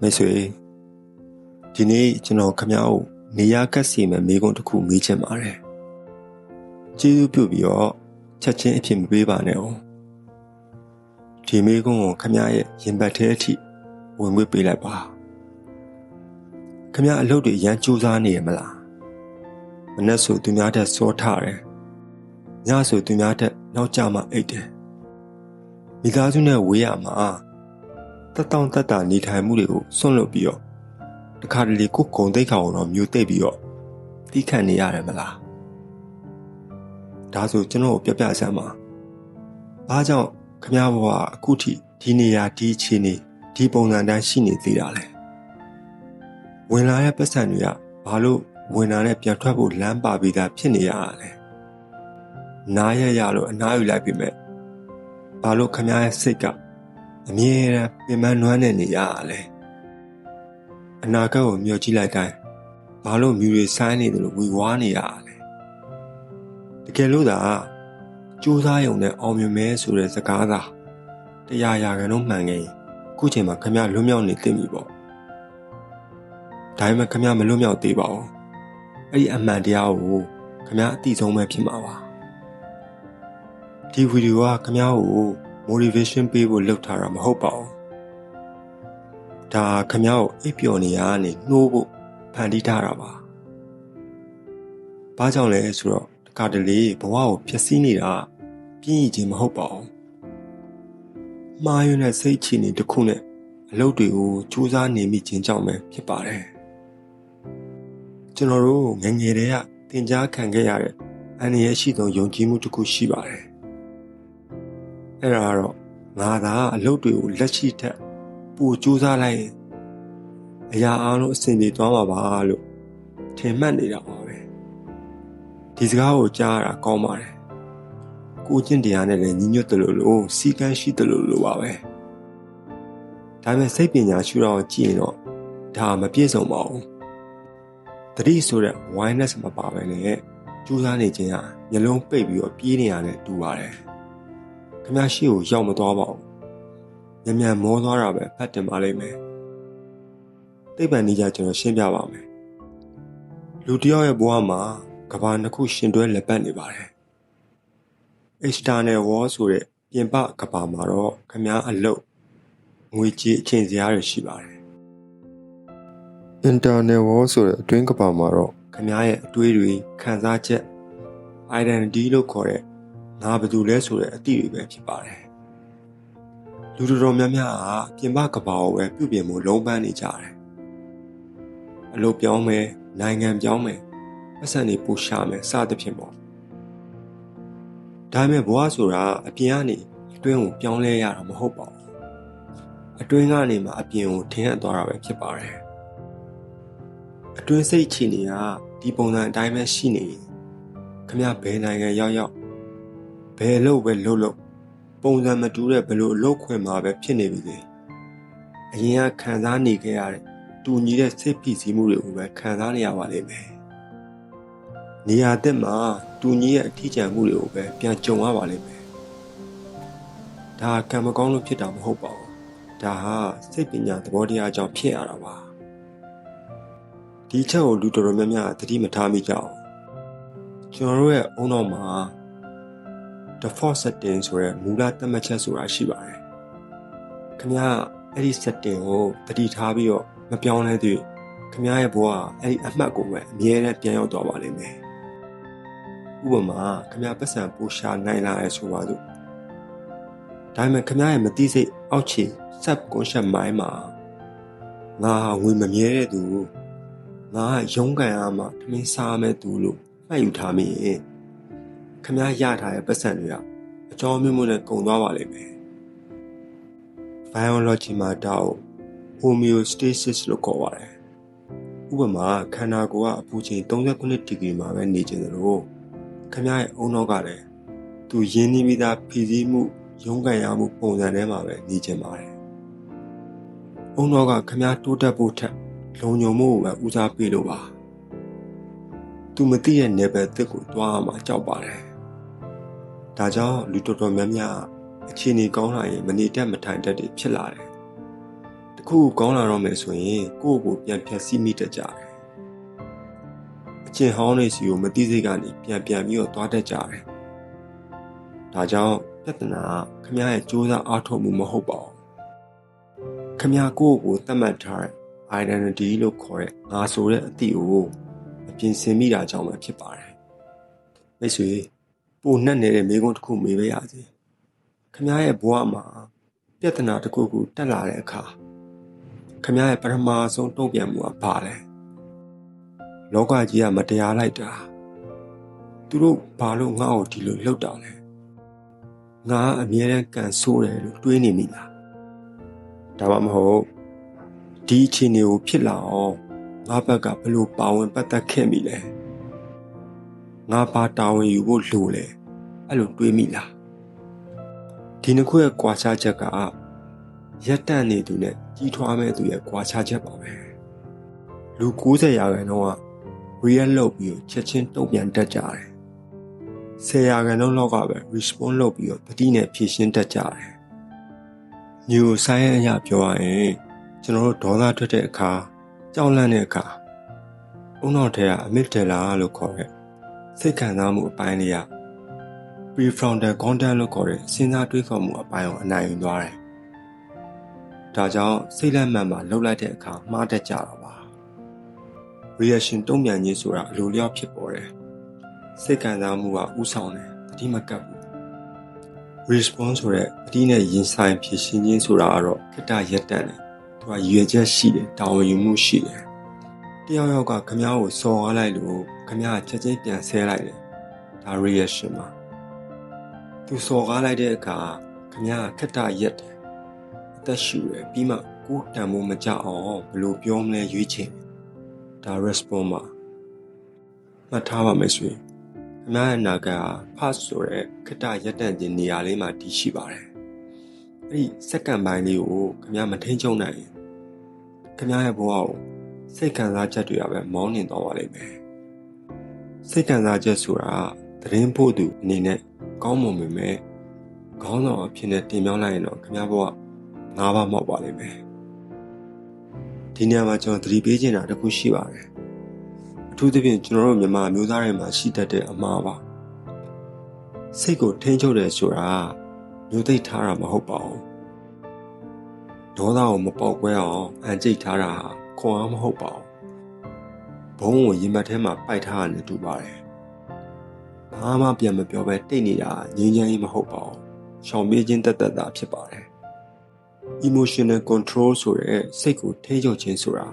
မိတ်ဆွေဒီနေ့ကျွန်တော်ခင်ဗျားကိုနေရာကတ်စီမဲ့မိကုန်းတစ်ခုမေးချင်ပါတယ်ကျေးဇူးပြုပြီးတော့ချက်ချင်းအဖြစ်မပေးပါနဲ့အောင်ဒီမိကုန်းကိုခင်ဗျားရဲ့ရင်ဘတ်ထဲအထိဝင်ဝေးပေးလိုက်ပါခင်ဗျားအလုပ်တွေရမ်းကြိုးစားနေရမလားမနေ့ဆိုသူများတက်စောထားတယ်ညဆိုသူများတက်နောက်ကျမှအိတ်တယ်မိသားစုနဲ့ဝေးရမှာတက်တောင့်တက်တာနေထိုင်မှုတွေကိုစွန့်လွတ်ပြီးတော့တခါတလေကိုဂုံတိတ်ခါအောင်တော့မျိုးသိပ်ပြီးတော့တီးခတ်နေရတယ်မလားဒါဆိုကျွန်တော်ပြပြစမ်းပါဘာကြောင့်ခမ ्या ဘဝအခုထိဒီနေရာဒီအခြေအနေဒီပုံစံတိုင်းရှိနေသေးတာလဲဝင်လာတဲ့ပတ်စံတွေကဘာလို့ဝင်လာတဲ့ပြန်ထွက်ဖို့လမ်းပါပြီးသားဖြစ်နေရတာလဲနားရလို့အနားယူလိုက်ပြီမဲ့ဘာလို့ခမ ्या ရဲ့စိတ်ကအမြဲတမ်းပင်ပန်းနွမ်းနေနေရတာလဲအနာဂတ်ကိုမျှော်ကြည့်လိုက်တိုင်းဘာလို့မြူတွေဆိုင်းနေတယ်လို့ဝီဝါးနေရတာလဲတကယ်လို့သာကြိုးစားရုံနဲ့အောင်မြင်မဲဆိုတဲ့စကားသာ100%မှန်ခဲ့ရင်အခုချိန်မှာခမ ्या လွတ်မြောက်နေသိပြီပေါ့ဒါပေမဲ့ခမ ्या မလွတ်မြောက်သေးပါဘူးအဲ့ဒီအမှန်တရားကိုခမ ्या အသိဆုံးပဲဖြစ်မှာပါဒီဗီဒီယိုကခမ ्या ကို motivation ပေးဖို့လုပ်ထားတာမဟုတ်ပါဘူးဒါခမ ्या ကိုအိပ်ပျော်နေရကနေနှိုးဖို့ဖန်တီးထားတာပါဘာကြောင့်လဲဆိုတော့တခါတလေဘဝကိုဖျက်ဆီးနေတာပြင်းရခြင်းမဟုတ်ပါဘူးမှားယွင်းတဲ့စိတ်ချနေတစ်ခုနဲ့အလုပ်တွေကိုကြိုးစားနေမိခြင်းကြောင့်ပဲဖြစ်ပါတယ်ကျွန်တော်တို့ငယ်ငယ်တည်းကသင်ကြားခံခဲ့ရတဲ့အန္တရာယ်ရှိသောယုံကြည်မှုတစ်ခုရှိပါတယ်အဲ့ဒါကတော့ငါသာအလုပ်တွေကိုလက်ရှိထက်ပိုကြိုးစားလိုက်ရင်အရာအားလုံးအဆင်ပြေသွားမှာပါလို့ထင်မှတ်နေတာပါပဲဒီစကားကိုကြားရတာကောင်းပါတယ်ကိုကျင့်တရားနဲ့လည်းညီညွတ်တယ်လို့စီကံရှိတယ်လို့ပါပဲဒါပေမဲ့စိတ်ပညာရှုတော့ကြည့်ရင်တော့ဒါမပြည့်စုံပါဘူးတတိဆိုတဲ့ wildness မပါပဲနဲ့ကြိုးစားနေခြင်းဟာမျက်လုံးပိတ်ပြီးတော့ပြေးနေရတဲ့တူပါတယ်ခမ ्या ရှိကိုရောက်မသွားပါဘူးမြန်မောသွားတာပဲဖတ်တင်ပါလိမ့်မယ်သိပ္ပံနည်းကြကျွန်တော်ရှင်းပြပါမယ်လူတစ်ယောက်ရဲ့ဘဝမှာကဘာနှစ်ခုရှင်တွဲလက်ပတ်နေပါတယ် external wall ဆိုတဲ့ပြင်ပကဘာမှာတော့ခမ ्या အလုပ်ငွေကြေးအချိန်စရာတွေရှိပါတယ် internal wall ဆိုတဲ့အတွင်းကဘာမှာတော့ခမ ्या ရဲ့အတွေးတွေခံစားချက် identity လို့ခေါ်တဲ့ငါဘာတူလဲဆိုတဲ့အသည့်တွေပဲဖြစ်ပါတယ်လူတော်များများကပြင်ပကဘာကိုပဲပြုပြင်မှုလုံးပန်းနေကြတယ်အလုပ်ပြောင်းမယ်နိုင်ငံပြောင်းမယ်ပတ်စံတွေပိုရှာမယ်စသဖြင့်ပေါ့ဒါပေမဲ့ဘဝဆိုတာအပြင်ကနေအတွင်းကိုပြောင်းလဲရတာမဟုတ်ပါဘူးအတွင်းကနေမှအပြင်ကိုထင်ဟပ်သွားတာပဲဖြစ်ပါတယ်အတွင်းစိတ်ချနေတာဒီပုံစံအတိုင်းပဲရှိနေခမ ्या ဘယ်နိုင်ငံရောက်ဘယ်လို့ပဲလုပ်ပုံစံမတူတဲ့ဘလို့အလုပ်ခွင်မှာပဲဖြစ်နေပြီလေအရင်ကခံစားနေခဲ့ရတဲ့တူညီတဲ့စိတ်ဖိစီးမှုတွေကိုပဲခံစားနေရပါလိမ့်မယ်နေရာတက်မှာတူညီရဲ့အထီးကျန်မှုတွေကိုပဲပြန်ကြုံရပါလိမ့်မယ်ဒါကံမကောင်းလို့ဖြစ်တာမဟုတ်ပါဘူးဒါဟာစိတ်ပညာသဘောတရားကြောင့်ဖြစ်ရတာပါဒီချက်ကိုလူတော်တော်များများသတိမထားမိကြအောင်ကျွန်တော်တို့ရဲ့အုံနောက်မှာdefault setting ဆိုတဲ့မူလသတ်မှတ်ချက်ဆိုတာရှိပါတယ်။ခင်ဗျားအဲ့ဒီ setting ကိုသတိထားပြီးတော့မပြောင်းလဲသေးခင်ဗျားရဲ့ဘဝအဲ့ဒီအမှတ်ကိုပဲအမြဲတမ်းပြန်ရောက်သွားပါလိမ့်မယ်။ဥပမာခင်ဗျားပတ်စံပိုရှာနိုင်လာရဲဆိုပါစို့။ဒါပေမဲ့ခင်ဗျားရဲ့မသိစိတ်အောက်ခြေ subconscious mind မှာငါငွေမမြဲတဲ့သူငါရုန်းကန်ရမှထမင်းစားမဲ့သူလို့မှတ်ယူထားမိရင်ခမ ्या ရထားတဲ့ပတ်စံတွေကအကြောင်းမျိုးမျိုးနဲ့ကုန်သွားပါလိမ့်မယ် biology မှာတော့ homeostasis လို့ခေါ်ပါတယ်ဥပမာခန္ဓာကိုယ်ကအပူချိန်39ဒီဂရီမှာပဲနေကြတယ်လို့ခမ ्या ရဲ့အုံနောက်ကလည်းသူရင်းနှီးပြီးသားဖြည့်ဆည်းမှုရုန်းကန်ရမှုပုံစံထဲမှာပဲနေကြပါတယ်အုံနောက်ကခမ ्या တိုးတက်ဖို့ထက်လုံခြုံမှုကိုပဲဦးစားပေးလို့ပါသူမသိတဲ့ level တစ်ကိုတွားရမှာကြောက်ပါတယ်ဒါကြောင့်လူတော်တော်များများအခြေအနေကောင်းလာရင်မနေတတ်မထိုင်တတ်တွေဖြစ်လာတယ် တခုကောင်းလာတော့မယ်ဆိုရင်ကိုယ့်ကိုပြန်ဖြတ်စီးမိတတ်ကြတယ်အကျင့်ဟောင်းတွေစီကိုမသိစိတ်ကနေပြန်ပြီးတော့သွားတတ်ကြတယ်ဒါကြောင့်ပြဿနာခမရဲ့စူးစမ်းအားထုတ်မှုမဟုတ်ပါဘူးခမကိုယ့်ကိုသတ်မှတ်ထားတဲ့ identity လို့ခေါ်တဲ့ငါဆိုတဲ့အသည့်ကိုမပြင်ဆင်မိတာကြောင့်ပဲဖြစ်ပါတယ်မိတ်ဆွေပိုနှက်နေတဲ့မိကုံးတစ်ခုမေးပေးရစီခမရဲ့ဘဝမှာပြဿနာတစ်ခုခုတက်လာတဲ့အခါခမရဲ့ပထမဆုံးတုံ့ပြန်မှုကဘာလဲလောကကြီးကမတရားလိုက်တာသူတို့ဘာလို့ငါ့ကိုဒီလိုလှုပ်တာလဲငါအမြဲတမ်းကန်ဆိုးတယ်လို့တွေးနေမိလားဒါမှမဟုတ်ဒီအခြေအနေကိုဖြစ်လာအောင်ငါဘက်ကဘလို့ပါဝင်ပတ်သက်ခဲ့မိလဲငါဘာတာဝန်ယူဖို့လိုလဲအဲ့လိုတွေးမိလားဒီနှစ်ခုရဲ့ကွာခြားချက်ကရက်တန့်နေသူနဲ့ကြီးထွားမဲ့သူရဲ့ကွာခြားချက်ပါပဲလူ90%က react လုပ်ပြီးချက်ချင်းတုံ့ပြန်တတ်ကြတယ်10%လောက်ကပဲ respond လုပ်ပြီးတတိနဲ့ဖြည့်ရှင်းတတ်ကြတယ်neuroscience အရပြောရရင်ကျွန်တော်တို့ဒေါသထွက်တဲ့အခါကြောက်လန့်တဲ့အခါအုံနောက်ထဲကအမစ်တယ်လာလို့ခေါ်တဲ့စိတ်ခံစားမှုအပိုင်းလေးက prefrontal cortex လို့ခေါ်တဲ့စဉ်းစားတွေးခေါ်မှုအပိုင်းကိုအနိုင်ယူသွားတယ်။ဒါကြောင့်စိတ်လက်မှန်မှာလှုပ်လိုက်တဲ့အခါမှားတတ်ကြတာပါ။ reaction တုံ့ပြန်ခြင်းဆိုတာအလိုလျောက်ဖြစ်ပေါ်တယ်။စိတ်ခံစားမှုကဥဆောင်တယ်တတိမကပ်ဘူး။ response ဆိုတဲ့တတိနဲ့ရင်ဆိုင်ဖြည့်ရှင်းခြင်းဆိုတာကတော့ခက်တာရက်တန့်တယ်။သူကရွေချက်ရှိတယ်တာဝန်ယူမှုရှိတယ်။တယောက်ကခမ ्या ကိုစော်ကားလိုက်လို့ခမ ्या ချက်ချင်းပြန်ဆဲလိုက်တယ်။ဒါ reaction ပါ။သူစော်ကားလိုက်တဲ့အခါခမ ्या ခက်တာရက်တယ်။အသက်ရှူတယ်ပြီးမှကိုယ်တန်ဖို့မကြအောင်ဘယ်လိုပြောမလဲရွေးချယ်ဒါ response ပါမှတ်ထားပါမယ်ဆိုရင်ခမ ्या ရဲ့နာက pass ဆိုတဲ့ခက်တာရက်တန့်ခြင်းနေရာလေးမှာတည်ရှိပါတယ်။အဲ့ဒီစက္ကန့်ပိုင်းလေးကိုခမ ्या မထိန်ချုံနိုင်ရင်ခမ ्या ရဲ့ဘဝကိုစိတ်ခံစားချက်တွေကပဲမောင်းနှင်သွားပါလိမ့်မယ်စိတ်ခံစားချက်ဆိုတာသတင်းဖို့သူအနေနဲ့ကောင်းမွန်ပေမဲ့ခေါင်းဆောင်အဖြစ်နဲ့တင်ပြောင်းလိုက်ရင်တော့ခမ ्या ဘဝ၅ပါးမောက်ပါလိမ့်မယ်ဒီနေရာမှာကျွန်တော်သတိပေးချင်တာတစ်ခုရှိပါတယ်အထူးသဖြင့်ကျွန်တော်တို့မြန်မာမျိုးသားတွေမှာရှိတတ်တဲ့အမှားပါစိတ်ကိုထိန်းချုပ်တယ်ဆိုတာမျိုးသိပ်ထားတာမဟုတ်ပါဘူးဒေါသကိုမပေါက်ကွဲအောင်အန်ကျိတ်ထားတာဟာခွန်အားမဟုတ်ပါဘူးဘုံကိုရင်ဘတ်ထဲမှာပိုက်ထားရနေတူပါတယ်ဘာမှပြန်မပြောဘဲတိတ်နေတာငြင်းချမ်းကြီးမဟုတ်ပါဘူးရှောင်ပြေးခြင်းတက်တာဖြစ်ပါတယ် emotional control ဆိုတဲ့စိတ်ကိုထိန်းချုပ်ခြင်းဆိုတာ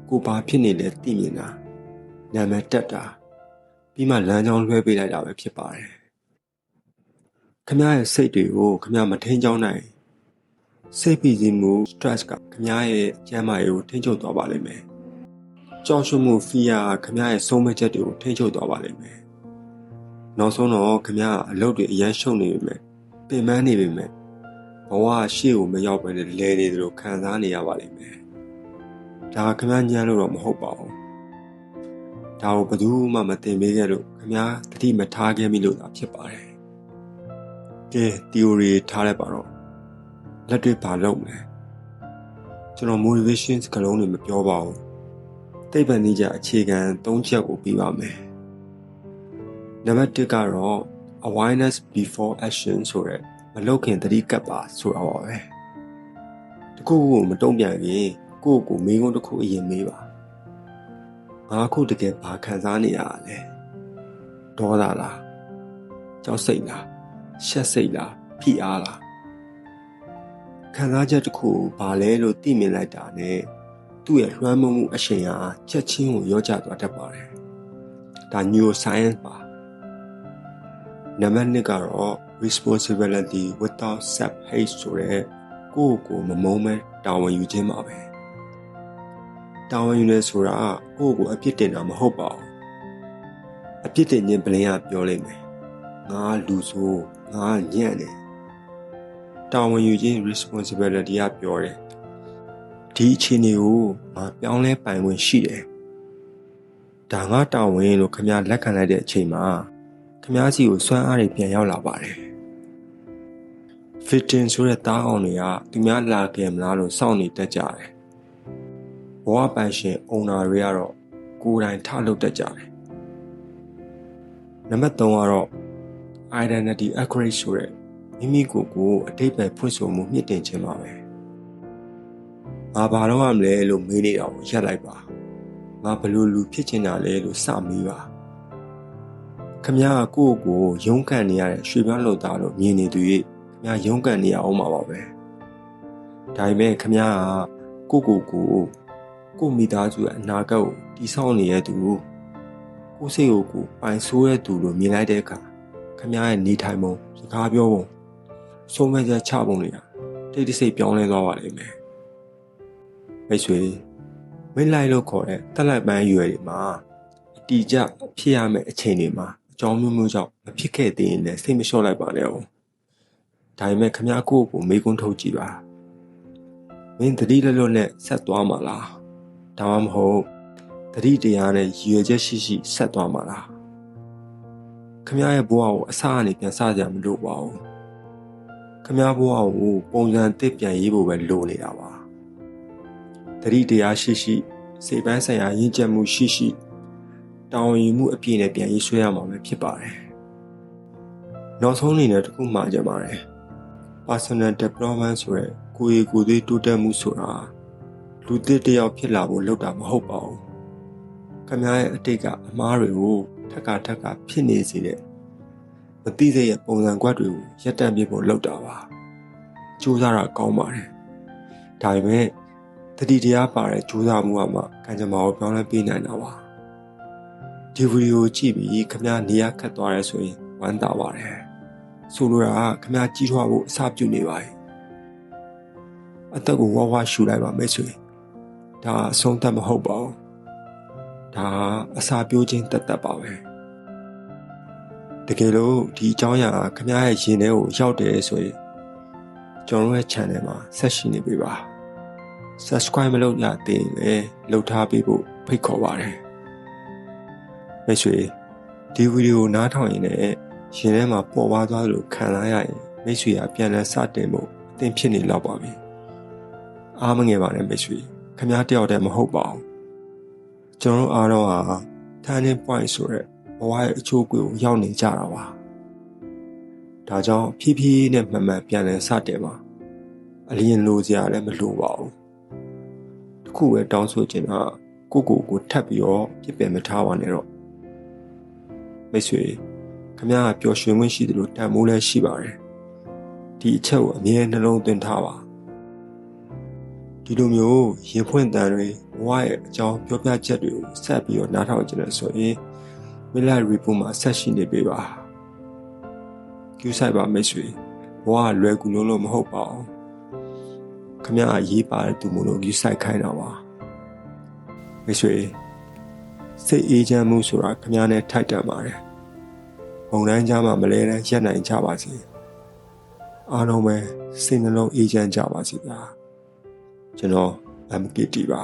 ကိုဘာဖြစ်နေလဲသိမြင်တာနာမည်တက်တာပြီးမှလမ်းကြောင်းလွှဲပေးလိုက်တာပဲဖြစ်ပါတယ်ခမ ्या ရဲ့စိတ်တွေကိုခမ ्या မထိန်းချောင်းနိုင်စိတ်ဖိစီးမှု stress ကခမ ्या ရဲ့ကျန်းမာရေးကိုထိန်းချုပ်သွားပါလိမ့်မယ်ကြောက်ရွံ့မှု fear ကခမ ्या ရဲ့ဆုံးမချက်တွေကိုထိန်းချုပ်သွားပါလိမ့်မယ်နောက်ဆုံးတော့ခမ ्या အလုပ်တွေအရန်ရှုံနေပေမဲ့ပင်ပန်းနေပေမဲ့ဘဝရှေ့ကိုမရောက်ဘဲနဲ့လဲနေသလိုခံစားနေရပါလိမ့်မယ်ဒါခမ ्या ညံ့လို့တော့မဟုတ်ပါဘူးဒါကိုဘယ်သူမှမသိမေးခဲ့လို့ခမ ्या တတိမထားခဲ့မိလို့သာဖြစ်ပါတယ်ကဲ theory ထားလိုက်ပါတော့လက်တွေ့ဘာလုပ်မလဲကျွန်တော် motivation စကားလုံးတွေမပြောပါဘူးသိပ္ပံနည်းကျအခြေခံ၃ချက်ကိုပြီးပါမယ်နံပါတ်1ကတော့ awareness before action ဆိုတဲ့မလုပ်ခင်သတိကပ်ပါဆိုတာပါပဲတခုခုကိုမတုံ့ပြန်ခင်ကိုယ့်ကိုမေးခွန်းတစ်ခုအရင်မေးပါငါခုတကယ်ဘာခံစားနေရလဲဒေါသလားကြောက်စိတ်လားရှက်စိတ်လားဖိအားလားခံစားချက်တစ်ခုကိုဘာလဲလို့သိမြင်လိုက်တာနဲ့သူ့ရဲ့လွှမ်းမိုးမှုအရှိန်ဟာချက်ချင်းကိုရောကျသွားတတ်ပါတယ်ဒါ neuroscience ပါနံပါတ်2ကတော့ responsibility without self-hate ဆိုတဲ့ကိုယ့်ကိုမမုန်းမဲ့တာဝန်ယူခြင်းပါပဲတာဝန်ယူနေဆိုတာကိုယ့်ကိုအပြစ်တင်တာမဟုတ်ပါဘူးအပြစ်တင်ခြင်းပလင်ကပြောလိမ့်မယ်ငါလူဆိုးငါညံ့တယ်တာဝန်ယူခြင်း responsibility ကပြောတယ်ဒီအခြေအနေကိုငါပြောင်းလဲပိုင်ခွင့်ရှိတယ်ဒါငါတာဝန်လို့ခင်ဗျားလက်ခံလိုက်တဲ့အချိန်မှာခင်ဗျားစီကိုစွမ်းအားတွေပြန်ရောက်လာပါတယ် Fitting ဆိုတဲ့တားကောင်တွေကသူများလာခဲ့မလားလို့စောင့်နေတတ်ကြတယ်ဘဝပိုင်ရှင်အုံနာတွေကတော့ကိုယ်တိုင်ထလုပ်တတ်ကြတယ်နံပါတ်3ကတော့ identity accurate ဆိုတဲ့မိမိကိုယ်ကိုအတိတ်ပဲဖွင့်ဆိုမှုမြင့်တင်ခြင်းပါပဲငါဘာလို့ရမလဲလို့မေးနေတာကိုရပ်လိုက်ပါငါဘလို့လူဖြစ်ချင်တာလဲလို့စမေးပါခမည်းကကိုယ့်ကိုရုန်းကန်နေရတဲ့ရွှေပြောင်းလုပ်သားလို့မြင်နေသူရဲ့ခမည်းရုန်းကန်နေရအောင်ပါပဲဒါပေမဲ့ခမည်းကကိုယ့်မိသားစုရဲ့အနာဂတ်ကိုတည်ဆောက်နေတဲ့သူကိုယ်စိတ်ကိုပိုင်ဆိုးတဲ့သူလို့မြင်လိုက်တဲ့အခါခမည်းရဲ့နေထိုင်ပုံစကားပြောပုံဆုံးမချက်ချပုံတွေကတိတ်တဆိတ်ပြောင်းလဲသွားပါလိမ့်မယ်မိတ်ဆွေမိလိုက်လို့ခေါ်တဲ့တက်လိုက်ပန်းရွယ်တွေမှာအတီကျဖြစ်ရမယ့်အချိန်တွေမှာအကြောင်းမျိုးမျိုးကြောင့်မဖြစ်ခဲ့သေးရင်လည်းစိတ်မလျှော့လိုက်ပါနဲ့အောင်ဒါပေမဲ့ခမည်းကိုမေးခွန်းထုတ်ကြည့်ပါမင်းတတိလွတ်လွတ်နဲ့ဆက်သွားမှာလားဒါမှမဟုတ်တတိတရားနဲ့ရည်ရွယ်ချက်ရှိဆက်သွားမှာလားခမည်းရဲ့ဘဝကိုအစအနေပြန်စကြမလို့ပါဘူးခမည်းဘဝကိုပုံစံတစ်ပြန်ရေးဖို့ပဲလိုနေတာပါတတိတရားရှိစိတ်ပိုင်းဆိုင်ရာရင့်ကျက်မှုရှိတောင်းယူမှုအပြည့်နဲ့ပြန်ရေးဆွဲရမှာပဲဖြစ်ပါတယ်နောက်ဆုံးအနေနဲ့တစ်ခုမှကြပါတယ် personal development ဆိုတဲ့ကိုယ်ကိုယ်သေးတိုးတက်မှုဆိုတာလူသစ်တစ်ယောက်ဖြစ်လာဖို့လုပ်တာမဟုတ်ပါဘူးခင်ဗျားရဲ့အတိတ်ကအမားတွေကိုထက်ကဖြစ်နေစေတဲ့မသိစေရဲ့ပုံစံကွက်တွေကိုရပ်တန့်ပြဖို့လုပ်တာပါကြိုးစားတာကောင်းပါတယ်ဒါပေမဲ့တတိတရားပါတဲ့ကြိုးစားမှုကမှကံကြမ္မာကိုပြောင်းလဲပေးနိုင်တာပါဒီဗီဒီယိုကြည့်ပြီးခင်ဗျားနေရာခတ်သွားရဲဆိုရင်ဝမ်းသာပါတယ်ဆိုလိုတာကခင်ဗျားကြီးထွားဖို့အစပြုနေပါ යි အသက်ကိုဝါရှူလိုက်ပါမိတ်ဆွေဒါအဆုံးသတ်မဟုတ်ပါဘူးဒါအစာပြိုးခြင်းတက်ပါပဲတကယ်လို့ဒီအကြောင်းအရာခင်ဗျားရဲ့ရင်ထဲကိုရောက်တယ်ဆိုရင်ကျွန်တော်ရဲ့ channel မှာဆက်ရှိနေပြီပါ subscribe မလုပ်ရသေးရင်လည်းလုပ်ထားပေးဖို့ဖိတ်ခေါ်ပါတယ်မိတ်ဆွေဒီဗီဒီယိုနားထောင်ရင်လည်းရင်ထဲမှာပေါ်ပါသွားလို့ခံစားရရင်မိတ်ဆွေကပြန်လည်စတင်ဖို့အသင့်ဖြစ်နေလောက်ပါပြီအားမငယ်ပါနဲ့မိတ်ဆွေခင်ဗျားတယောက်တည်းမဟုတ်ပါဘူးကျွန်တော်အားလုံးဟာ turning point ဆိုတဲ့ဘဝရဲ့အချိုးအကွေ့ကိုရောက်နေကြတာပါဒါကြောင့်ဖြည်းဖြည်းနဲ့မှန်မှန်ပြန်လည်စတင်ပါအလျင်လိုစရာလည်းမလိုပါဘူးတခုပဲတောင်းဆိုချင်တာကိုထပ်ပြီးတော့ပြစ်ပယ်မထားပါနဲ့တော့မိတ်ဆွေခင်ဗျားကပျော်ရွှင်မှုရှိတယ်လို့တန်မိုးလည်းရှိပါတယ်ဒီအချက်ကိုအမြဲနှလုံးသွင်းထားပါဒီလိုမျိုးရင်ဖွင့်တန်တွေဘဝရဲ့အကြောင်းပြောပြချက်တွေကိုဆက်ပြီးတော့နားထောင်ကြတယ်ဆိုရင်Midlife Report မှာဆက်ရှိနေပေးပါကျူးဆိုင်ပါမိတ်ဆွေဘဝလွယ်ကူလို့မဟုတ်ပါဘူးခင်ဗျားအရေးပါတဲ့သူမို့လို့ကျူးဆိုင်ခိုင်းတာပါမိတ်ဆွေစိတ်အေးချမ်းမှုဆိုတာခင်ဗျားနဲ့ထိုက်တန်ပါတယ်ဘုံတိုင်းကြားမှာမလဲတမ်းရက်နိုင်ကြပါစေအားလုံးပဲစိတ်နှလုံးအေးချမ်းကြပါစေဗျာကျွန်တော် MKT ပါ